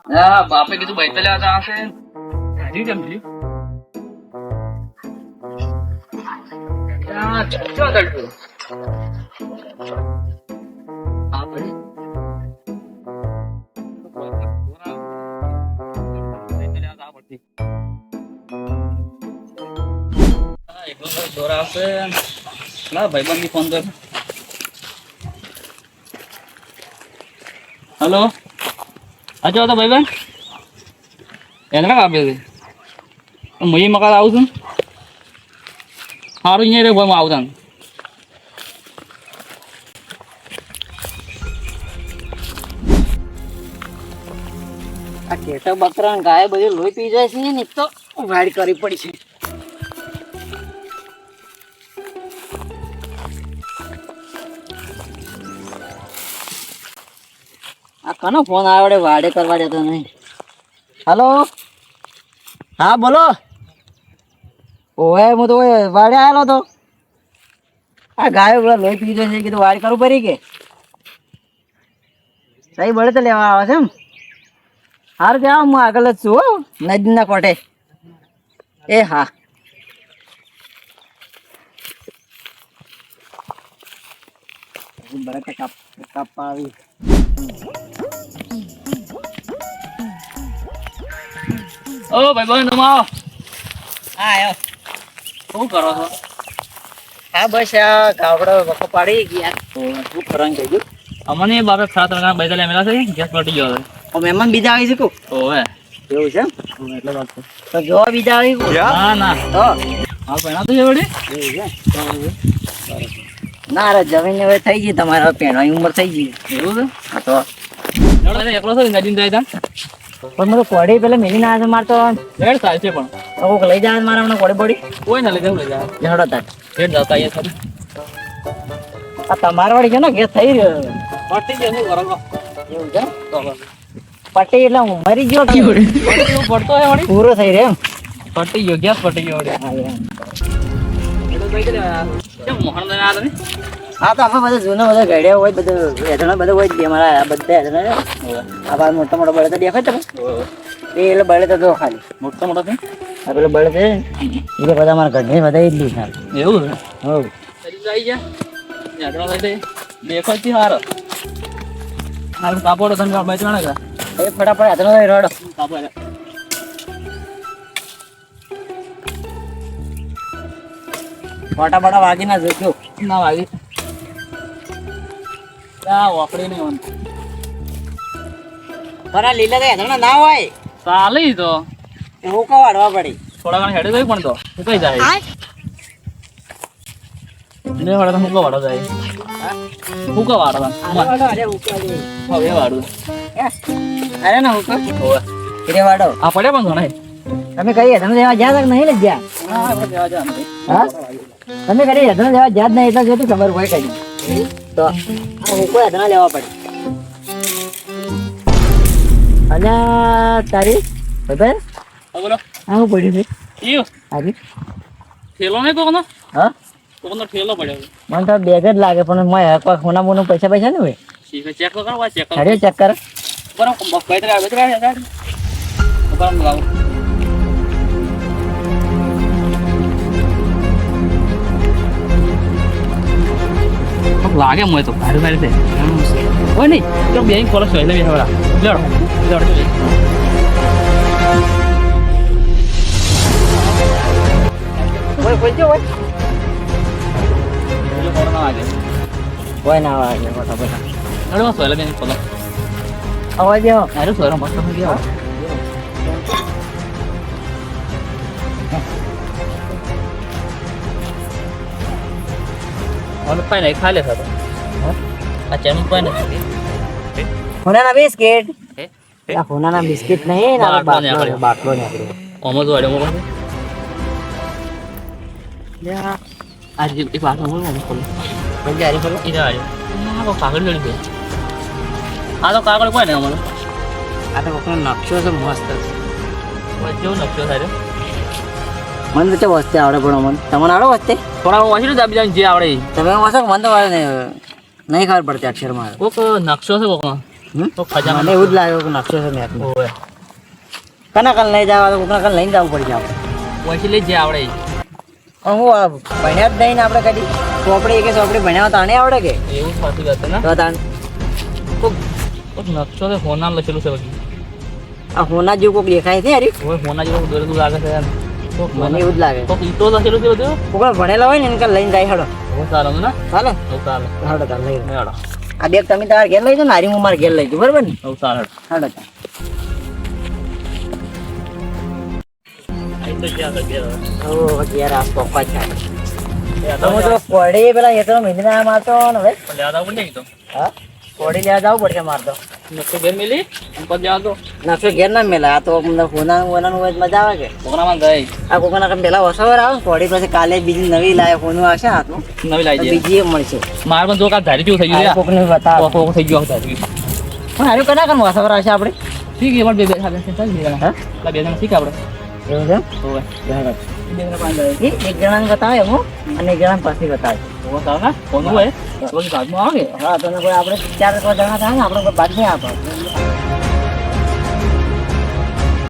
હા બાપે કીધું ભાઈ પેલા હતા હશે હજી કેમ થયું ચો તડકો હા ભાઈ દોરા આવશે ના ભાઈબંધ ની ફોન કર હલો અચ્છા તો ભાઈબંધ એને આપે છે હું મકાન આવું છું સારું અહીંયા રે ભાઈ આવતા આ ઘેટા બકરા ને ગાય બધી લોહી પી જાય છે ને તો વાડ કરવી પડી છે. આ કનો ફોન આવડે વાડે કરવા દેતો નહીં. હલો હા બોલો. ઓય હું તો વાડે આવેલો તો આ ગાય બધા લોહી પી જાય છે કીધું વાડ કરવું પડી કે સહી બળે તો લેવા આવે છે એમ. હારું જાઓ હું આગળ જ છું હો નદીના કોઠે. એ હા બરાબર કાપવા આવી. ઓ ભાઈબંધ તમે આવો હા આવ્યો. શું કરો છો હા બસ આ ગાવડો વખો પાડી ગયા શું કરવાનું કહી ગયું. અમને બાપે સાત રંગના બૈદા મેલા છે ગેસ પટી ગયો હવે મહેમાન બીજા આવી શકું ઓવે એવું છે એમ? એટલે વાત છે તો જો બીજા આવી શકું ના ના તો હા પહેણા તો એવડી એવું છે. ના રે જમીન હવે થઈ ગઈ તમારે હવે પહેરવાની ઉંમર થઈ ગઈ. એવું છે હા તો એકલો છો નદીને જાય તા પણ મને કોડી પેલા મેલી ના મારતો રેડ થાય છે પણ કોક લઈ જાય મારા હમણાં કોડી બોડી કોઈ ના લઈ જવું લઈ જાય જડો તાર રેડ જતા અહીંયા સારું આ તમારા વાળી છે ને ગેસ થઈ રહ્યો પટી ગયો શું કરો એવું છે. તો પટ્ટી એટલે હું મરી ગયો કે પટી પડતો હોય વળી પૂરો થઈ રહ્યો એમ. પટી ગયો ગેસ પટી ગયો વળી હા એમ. કેમ મોહન લઈને આ તમે હા તો આપણે બધા જૂના બધા ઘડિયા હોય બધું એધણા બધા હોય જ બે અમારા બધા એધણા આ બાર મોટા મોટા બળે તો દેખાય તમે એ એટલે બળે તો જો ખાલી મોટા મોટા છે આ પેલો બળે છે એટલે બધા અમારા ઘરની બધા એ જ લી ખાલી. એવું છે હવ આવી ગયા યાદરા લઈ દે દેખો થી હારો હારું કાપોડો તને બચવાના કા એ ફટાફટ એધણા લઈ રડો કાપો ફોટા બટા વાગી ના જોજો ના વાગી આ વાપડી નહીં વન બરા લીલા તો એધણા ના હોય ચાલે ઈ તો હું કા વાળવા પડી થોડા ઘણા હેડે જાય પણ તો કઈ જાય ને વાળા તો મુકો વાળો જાય મુકો વાળો અરે હુકા હવે વાળું અરે ના હુકા ઓય કિરે વાડો આ પડ્યા પણ ઘણા તમે કઈ એધણા લેવા જ્યાં તક નહીં લઈ ગયા હા આપણે જવા જા હા તમે કરી એધણા લેવા જ્યાં જ નહીં એટલે જોતું ખબર હોય કઈ તો હું કોઈ એધણા લેવા પડે અલ્યા તારી ખબર બોલો આ હું પડ્યું છે ઈયો હાજી ઠેલો નહીં કોકનો હા કોકનો ઠેલો પડ્યો મને તો બેગ જ લાગે પણ મેં કોઈ હોના મોનું પૈસા પૈસા નહીં હોય ઠીક છે ચેક તો કરો ચેક કરો અરે ચેક કર બરાબર બેટરા ગાડી બરાબર લાવો લાગે મોય તો ભારે ભારે છે હોય નહીં તો બેંક કોલેજ હોય એટલે બેહવડા લેડો લેડો કોઈ કોઈ જો હોય એટલે કોરોના લાગે કોઈ ના આવે મોટા મોટા લેડો મસ્ત હોય બેંક કોલેજ અવાજ આવો અરે સોરો મસ્ત થઈ ગયો ઓલો પાઈ નહીં ખાલે થતો આ ચેનલ પાઈ નહીં હોનાના બિસ્કિટ હે આ હોનાના બિસ્કિટ નહીં ના બાટલો ને આપણે. બાટલો ને આપણે ઓમો તો વાડ્યો મોકો આજ એક વાત મોકો મોકો કોઈ જારી પર ઈરા આયો આ તો કાગળ લડી ગયો આ તો કાગળ કોઈ ને અમારો આ તો કોકનો નકશો છે મસ્ત છે વચ્ચે નકશો થાય મને તો વસ્તે આવડે પણ મને તમને આવડે વસ્તે થોડા વાંચી દાબી જાય જે આવડે તમે વાંચો મને તો આવડે નહીં ખબર પડતી અક્ષરમાં કોક નકશો છે કોકનો તો ખજાનો મને એવું જ લાગ્યું કે નકશો છે મેપનો. ઓવે કના કન લઈ જવા કોકના કન લઈને જવું પડશે આપણે. ઓછી લઈ જ આવડે પણ હું આ ભણ્યા જ નહીં ને આપણે કદી ચોપડી એક ચોપડી ભણ્યા તાણે આવડે કે એવું સાચી વાત છે ને તો તાણ કોક નકશો છે હોના લખેલું છે બધી આ હોના જેવું કોક દેખાય છે યારી. ઓવે હોના જેવું દોરેલું લાગે છે યાર મને એવું જ લાગે. કોક ઈટો લખેલું છે બધું કોકના ભણેલા હોય ને એને કાલ લઈને જાય હેડો. બહુ સારું છે ને ચાલે બહુ સારું હેડો તાર લઈ હેડો આ બેગ તમે તમારા ઘેર લઈ જાઓ ને હારી હું મારા ઘેર લઈ જાઉં બરાબર ને. બહુ સારું હેડો તાર. આઈ તો ક્યાં છે ઓ ઘેર આ પપ્પા જ થાય. યાદ હું તો કોડી પેલા એ તો મહિના મારતો ને હવે યાદ આવું નહીં તો હા કોડી લેવા જવું પડશે મારતો. નકશો ઘેર મેલી પદ યાદ તો નકશો ઘેર ના મેલા આ તો હોના હોનાનું હોય તો મજા આવે કે છોકરામાં ગઈ આ કોકના કમ પેલા વસાવર આવે ને કોડી પછી કાલે બીજી નવી લાવે હોનું આવશે હાથમાં નવી લાવી તો દે બીજી એ મળશે. માર પણ જો કા ધારી જેવું થઈ આ ગયું કોકને બતાવો કોક થઈ ગયું ધારી પણ હારું કના કન વસાવર આવશે આપણે ઠીક છે પણ બે બે સાથે ચાલ બે જણા હા લા બે જણા ઠીક આપણે એવું છે હોવે બરાબર. બે જણા પાંચ જાય એક જણાને બતાવે હું અને એક જણાને પછી બતાવે. હોવે સારું ને કોનું હોય તો ભાગમાં આવે હા તો કોઈ આપણે ચાર જણા થાય ને આપણે કોઈ બાદ નહીં આપે.